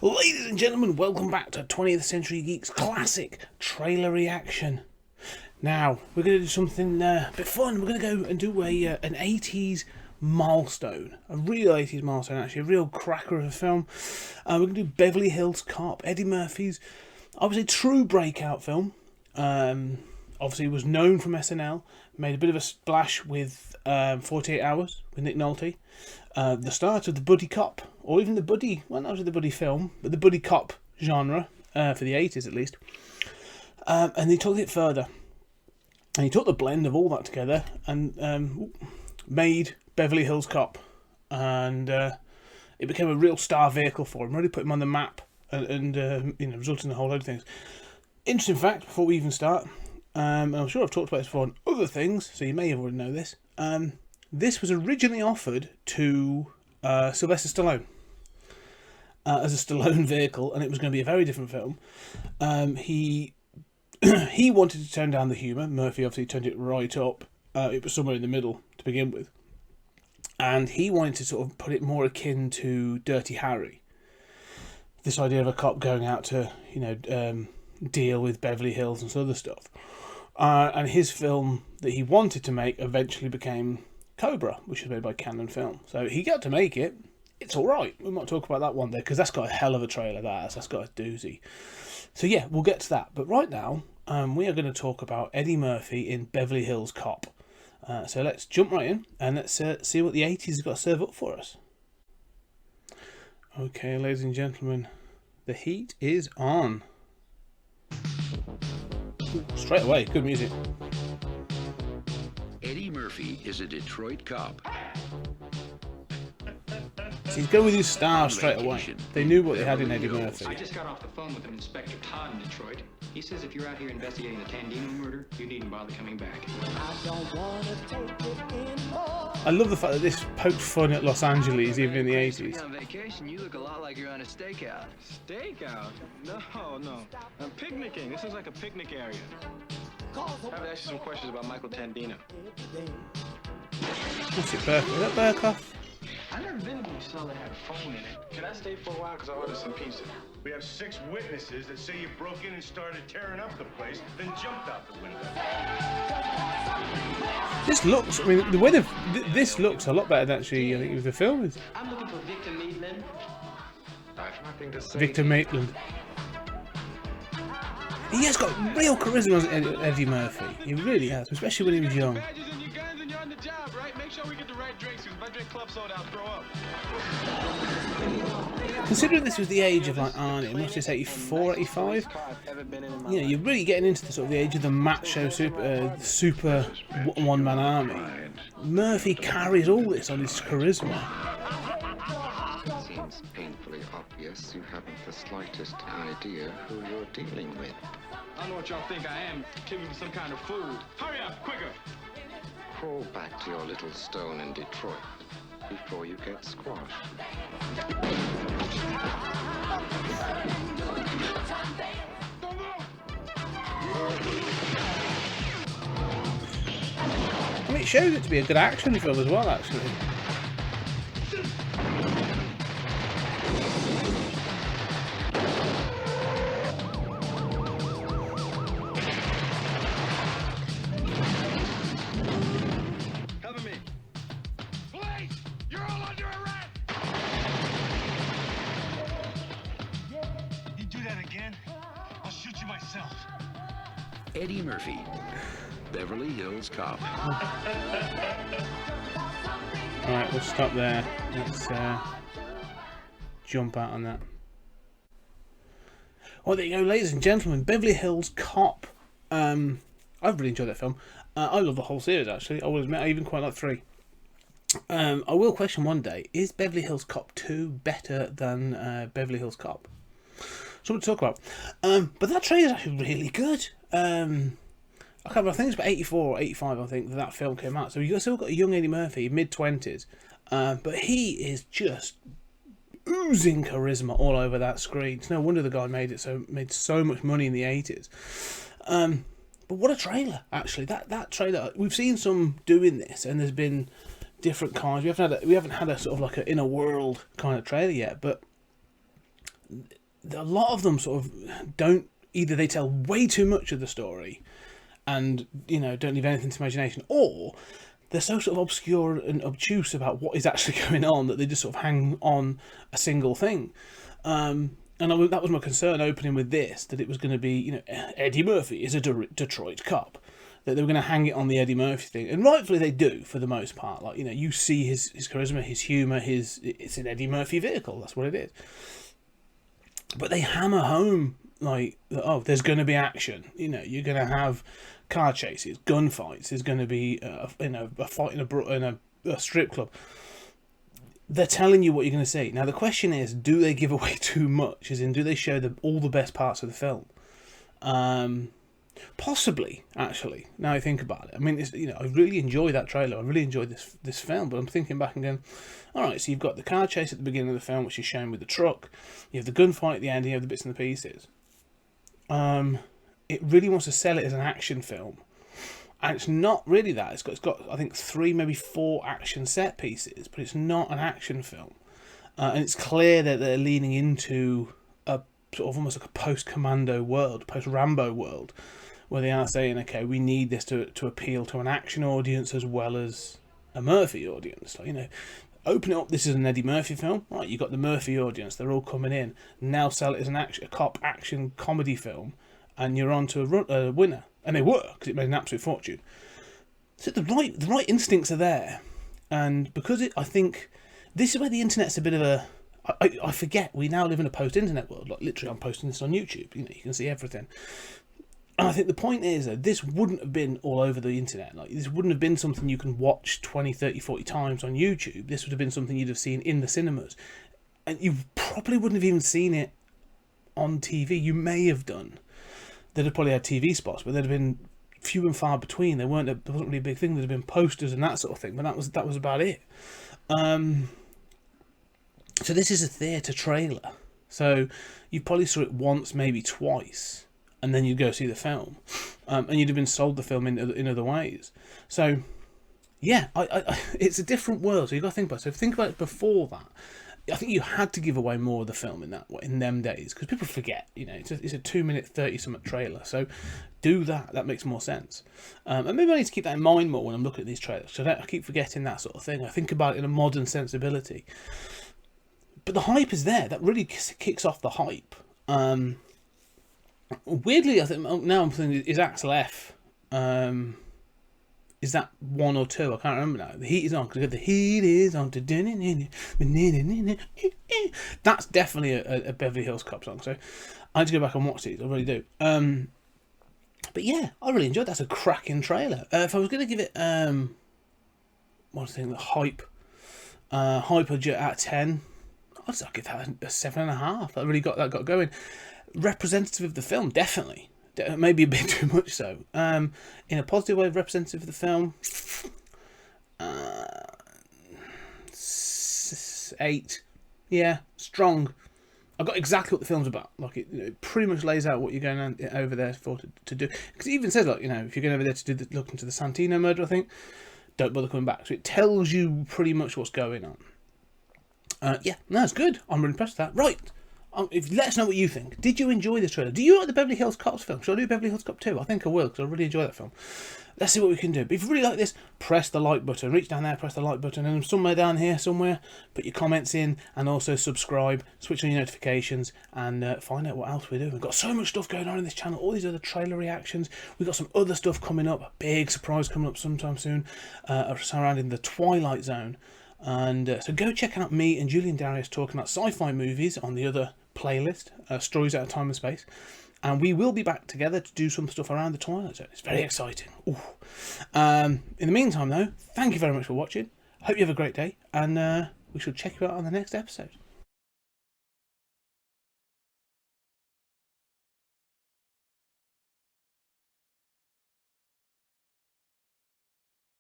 Ladies and gentlemen, welcome back to 20th Century Geeks classic trailer reaction. Now, we're going to do something a bit fun. We're going to go and do an 80s milestone. A real 80s milestone, actually. A real cracker of a film. We're going to do Beverly Hills Cop. Eddie Murphy's, obviously, true breakout film. Obviously, was known from SNL. Made a bit of a splash with 48 Hours with Nick Nolte. The start of the buddy cop, or even the buddy, well, not the buddy film, but the buddy cop genre, for the 80s at least. And he took it further. And he took the blend of all that together and made Beverly Hills Cop. And it became a real star vehicle for him, really put him on the map and resulted in a whole load of things. Interesting fact, before we even start, and I'm sure I've talked about this before on other things, so you may have already know this. This was originally offered to Sylvester Stallone as a Stallone vehicle, and it was going to be a very different film. He wanted to tone down the humour. Murphy obviously turned it right up. It was somewhere in the middle to begin with. And he wanted to sort of put it more akin to Dirty Harry. This idea of a cop going out to, deal with Beverly Hills and some other stuff. And his film that he wanted to make eventually became Cobra, which was made by Cannon Film. So he got to make it. It's alright. We might talk about that one day, because that's got a hell of a trailer, that's got a doozy. So yeah, we'll get to that. But right now, we are going to talk about Eddie Murphy in Beverly Hills Cop. So let's jump right in, and let's see what the 80s has got to serve up for us. Okay, ladies and gentlemen, the heat is on. Straight away, good music. Eddie Murphy is a Detroit cop. So he's going with his star straight away. They knew what they had in Eddie Murphy. I just got off the phone with Inspector Todd in Detroit. He says if you're out here investigating the Tandino murder, you needn't bother coming back. I love the fact that this poked fun at Los Angeles, even in the 80s. On vacation, you look a lot like you're on a stakeout. Stakeout? No. I'm picnicking. This is like a picnic area. I have to ask you some questions about Michael Tandino. What's it, Burke? Is that Burkoff? I've never been to a cell that had a phone in it. Can I stay for a while? Because I ordered some pizza. We have 6 witnesses that say you broke in and started tearing up the place, then jumped out the window. This looks, the way this looks a lot better than actually, I think, with the film is. I'm looking for Victor Maitland. I have nothing to say. Victor Maitland. He has got real charisma, Eddie Murphy. He really has, especially when he was young. Badges and your guns and you're on the job, right? Make sure we get the right drinks, because if I drink club soda, I'll throw up. Considering this was the age of like Arnie, must just 84, 85. You're really getting into the sort of the age of the macho super one-man army. Murphy carries all this on his charisma. It seems painfully obvious you haven't the slightest idea who you're dealing with. I don't know what y'all think I am. Giving me some kind of food. Hurry up, quicker! Crawl back to your little stone in Detroit before you get squashed. I mean, it shows it to be a good action film as well, actually. Cover me. Police! You're all under arrest! You do that again, I'll shoot you myself. Eddie Murphy, Beverly Hills Cop. Alright, we'll stop there. Let's jump out on that. Well, there you go, ladies and gentlemen. Beverly Hills Cop. I've really enjoyed that film. I love the whole series, actually. I will admit, I even quite like 3. I will question one day, is Beverly Hills Cop 2 better than Beverly Hills Cop? Something to talk about. But that trailer is actually really good. I can't remember, I think it's about 84 or 85, I think, that film came out. So you've still got a young Eddie Murphy, mid-20s. But he is just oozing charisma all over that screen. It's no wonder the guy made so much money in the 80s. But what a trailer, actually. That trailer, we've seen some doing this, and there's been different kinds. We haven't had a sort of like an inner world kind of trailer yet, but a lot of them sort of don't, either they tell way too much of the story and, you know, don't leave anything to imagination, or they're so sort of obscure and obtuse about what is actually going on that they just sort of hang on a single thing. And that was my concern opening with this, that it was going to be, you know, Eddie Murphy is a Detroit cop, that they were going to hang it on the Eddie Murphy thing, and rightfully they do for the most part. Like, you know, you see his charisma, his humour, it's an Eddie Murphy vehicle. That's what it is. But they hammer home, like, oh, there's going to be action. You know, you're going to have car chases, gunfights. There's going to be, a fight in a strip club. They're telling you what you're going to see. Now, the question is, do they give away too much? As in, do they show all the best parts of the film? Possibly, actually, now I think about it. I mean, you know, I really enjoy that trailer. I really enjoyed this film, but I'm thinking back and going, all right, so you've got the car chase at the beginning of the film, which is shown with the truck. You have the gunfight at the end, and you have the bits and the pieces. It really wants to sell it as an action film, and it's not really that. It's got I think 3, maybe 4 action set pieces, but it's not an action film. And it's clear that they're leaning into a sort of almost like a post-Commando world, post-Rambo world, where they are saying, okay, we need this to appeal to an action audience as well as a Murphy audience. So, you know, open it up, this is an Eddie Murphy film. Right, you've got the Murphy audience, they're all coming in. Now sell it as a cop action comedy film, and you're on to a winner. And they were, because it made an absolute fortune. So the right instincts are there. And because I think this is where the internet's a bit of a... I forget, we now live in a post-internet world. Like, literally, I'm posting this on YouTube. You know, you can see everything. And I think the point is that this wouldn't have been all over the internet. Like, this wouldn't have been something you can watch 20, 30, 40 times on YouTube. This would have been something you'd have seen in the cinemas. And you probably wouldn't have even seen it on TV. You may have done. They'd have probably had TV spots, but they'd have been few and far between. There wasn't really a big thing. There'd have been posters and that sort of thing, but that was about it. So this is a theatre trailer. So you probably saw it once, maybe twice, and then you'd go see the film, and you'd have been sold the film in other ways. So yeah, it's a different world. So you've got to think about it. So if you think about it before that, I think you had to give away more of the film in them days, because people forget. You know, it's a 2-minute 30-something trailer. So do that. That makes more sense. And maybe I need to keep that in mind more when I'm looking at these trailers. So I keep forgetting that sort of thing. I think about it in a modern sensibility. But the hype is there. That really kicks off the hype. Weirdly, I think now I'm thinking, is Axel F. Is that 1 or 2? I can't remember now. The heat is on. Because the heat is on. That's definitely a Beverly Hills Cop song. So I need to go back and watch these. I really do. But yeah, I really enjoyed that. That's a cracking trailer. If I was going to give it, what was I thinking? The hype budget out of 10. I'll give that a 7.5. That really got going. Representative of the film, definitely. Maybe a bit too much so. In a positive way, representative of the film, 8. Yeah, strong. I got exactly what the film's about. Like, it pretty much lays out what you're going over there for to do. Because it even says, like, you know, if you're going over there to look into the Santino murder, I think, don't bother coming back. So it tells you pretty much what's going on. Yeah, no, it's good. I'm really impressed with that. Right. Let us know what you think. Did you enjoy this trailer? Do you like the Beverly Hills Cops film? Should I do Beverly Hills Cop 2? I think I will, because I really enjoy that film. Let's see what we can do. But if you really like this, press the like button. Reach down there, press the like button, and somewhere down here, put your comments in, and also subscribe, switch on your notifications, and find out what else we do. We've got so much stuff going on in this channel, all these other trailer reactions. We've got some other stuff coming up, a big surprise coming up sometime soon, surrounding the Twilight Zone. And so go check out me and Julian Darius talking about sci-fi movies on the other playlist, Stories Out of Time and Space. And we will be back together to do some stuff around the Twilight Zone. It's very exciting. Ooh. In the meantime, though, thank you very much for watching. Hope you have a great day, and we shall check you out on the next episode.